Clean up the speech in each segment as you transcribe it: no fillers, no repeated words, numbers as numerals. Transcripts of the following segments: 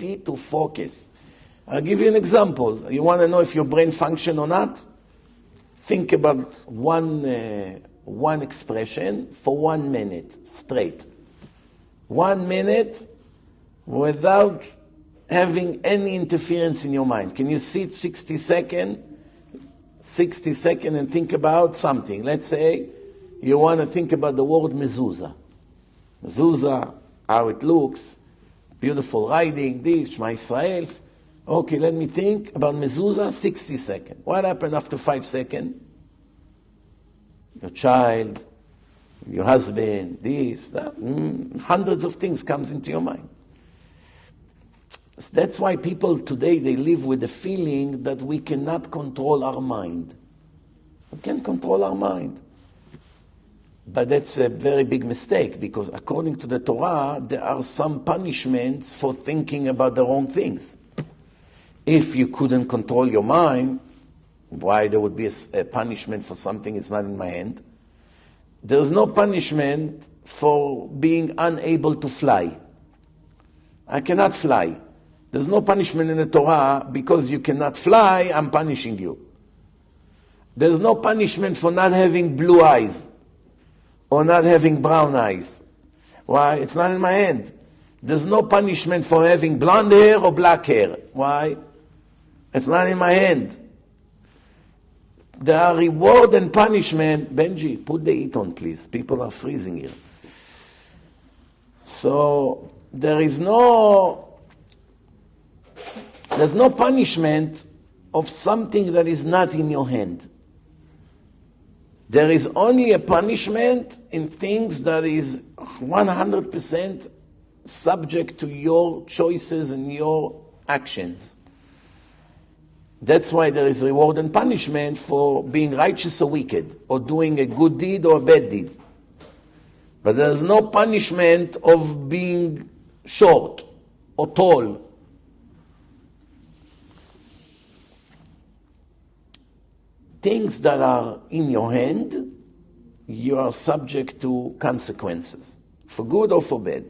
ability to focus. I'll give you an example. You want to know if your brain functions or not? Think about one expression for 1 minute straight. 1 minute without having any interference in your mind. Can you sit 60 seconds and think about something? Let's say you want to think about the word mezuzah. Mezuzah, how it looks, beautiful writing, this, Shema Israel. Okay, let me think about mezuzah, 60 seconds. What happened after 5 seconds? Your child, your husband, this, that, hundreds of things comes into your mind. That's why people today, they live with the feeling that we cannot control our mind. We can't control our mind. But that's a very big mistake, because according to the Torah, there are some punishments for thinking about the wrong things. If you couldn't control your mind, why there would be a punishment for something that's not in my hand? There's no punishment for being unable to fly. I cannot fly. There's no punishment in the Torah because you cannot fly, I'm punishing you. There's no punishment for not having blue eyes or not having brown eyes. Why? It's not in my hand. There's no punishment for having blonde hair or black hair. Why? It's not in my hand. There are reward and punishment. Benji, put the heat on, please. People are freezing here. So there's no punishment of something that is not in your hand. There is only a punishment in things that is 100% subject to your choices and your actions. That's why there is reward and punishment for being righteous or wicked, or doing a good deed or a bad deed. But there is no punishment of being short or tall. Things that are in your hand, you are subject to consequences, for good or for bad.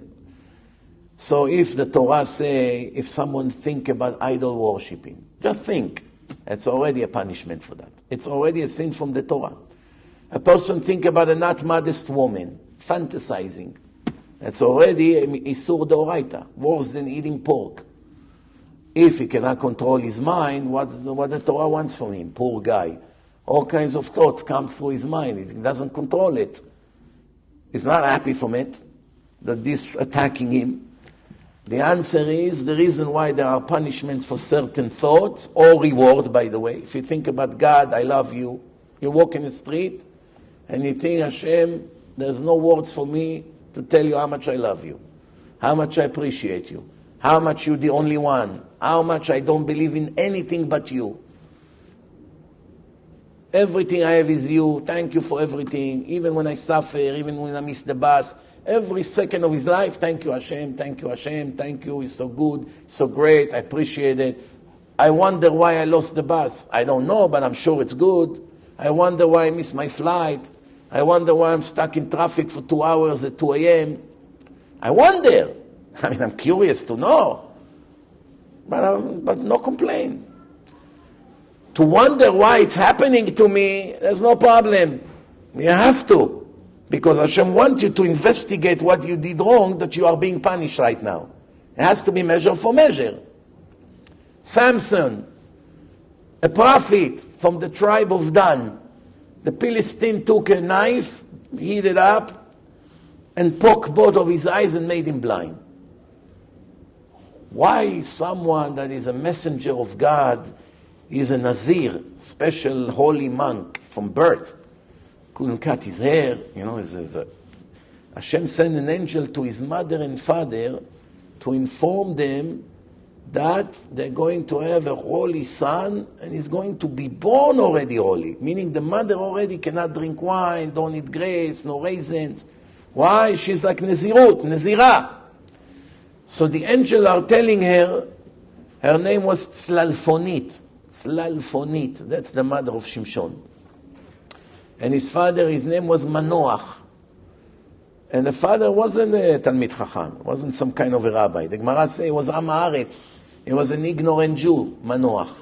So if the Torah say, if someone think about idol worshipping, just think, it's already a punishment for that. It's already a sin from the Torah. A person think about a not modest woman, fantasizing. That's already a isur d'oraita, worse than eating pork. If he cannot control his mind, what the Torah wants from him? Poor guy. All kinds of thoughts come through his mind. He doesn't control it. He's not happy from it, that this attacking him. The answer is the reason why there are punishments for certain thoughts, or reward, by the way. If you think about God, I love you. You walk in the street and you think, Hashem, there's no words for me to tell you how much I love you, how much I appreciate you, how much you're the only one, how much I don't believe in anything but you. Everything I have is you. Thank you for everything. Even when I suffer, even when I miss the bus, every second of his life, thank you Hashem, thank you Hashem, thank you, it's so good, so great, I appreciate it. I wonder why I lost the bus. I don't know, but I'm sure it's good. I wonder why I missed my flight. I wonder why I'm stuck in traffic for 2 hours at 2 a.m. I wonder. I'm curious to know. But no complaint. To wonder why it's happening to me, there's no problem. You have to. Because Hashem wants you to investigate what you did wrong, that you are being punished right now. It has to be measure for measure. Samson, a prophet from the tribe of Dan, the Philistine took a knife, heated it up, and poked both of his eyes and made him blind. Why someone that is a messenger of God is a Nazir, special holy monk from birth, couldn't cut his hair, Hashem sent an angel to his mother and father to inform them that they're going to have a holy son and he's going to be born already holy, meaning the mother already cannot drink wine, don't eat grapes, no raisins. Why? She's like Nezirah. So the angel are telling her, her name was Tzlalfonit, that's the mother of Shimshon. And his father, his name was Manoach. And the father wasn't a Talmid Chacham, wasn't some kind of a rabbi. The Gemara says he was Am Haaretz. He was an ignorant Jew, Manoach.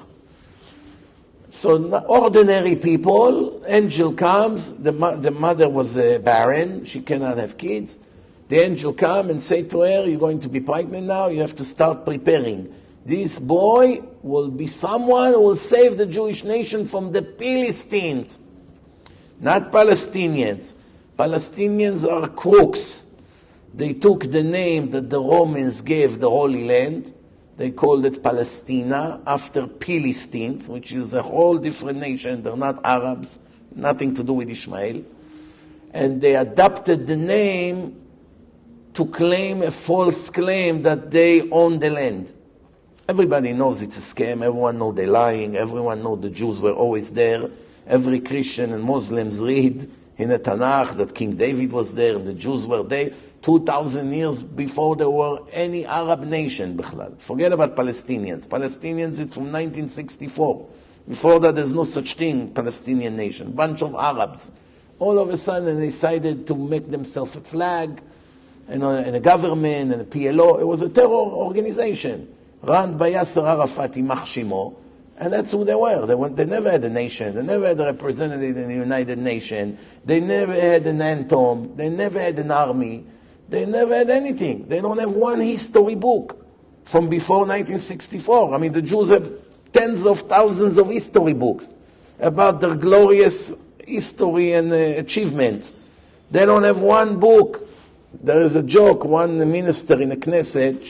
So ordinary people, angel comes, the mother was barren, she cannot have kids. The angel come and say to her, you're going to be pregnant now, you have to start preparing. This boy will be someone who will save the Jewish nation from the Philistines, not Palestinians. Palestinians are crooks. They took the name that the Romans gave the Holy Land. They called it Palestina after Philistines, which is a whole different nation. They're not Arabs, nothing to do with Ishmael. And they adopted the name to claim a false claim that they own the land. Everybody knows it's a scam. Everyone knows they're lying. Everyone knows the Jews were always there. Every Christian and Muslims read in the Tanakh that King David was there and the Jews were there 2,000 years before there were any Arab nation. Forget about Palestinians. Palestinians, it's from 1964. Before that, there's no such thing, Palestinian nation. Bunch of Arabs. All of a sudden, they decided to make themselves a flag and a government and a PLO. It was a terror organization run by Yasser Arafat, Imach Shimo. And that's who they were. They never had a nation. They never had a representative in the United Nations. They never had an anthem. They never had an army. They never had anything. They don't have one history book from before 1964. I mean, the Jews have tens of thousands of history books about their glorious history and achievements. They don't have one book. There is a joke, one minister in the Knesset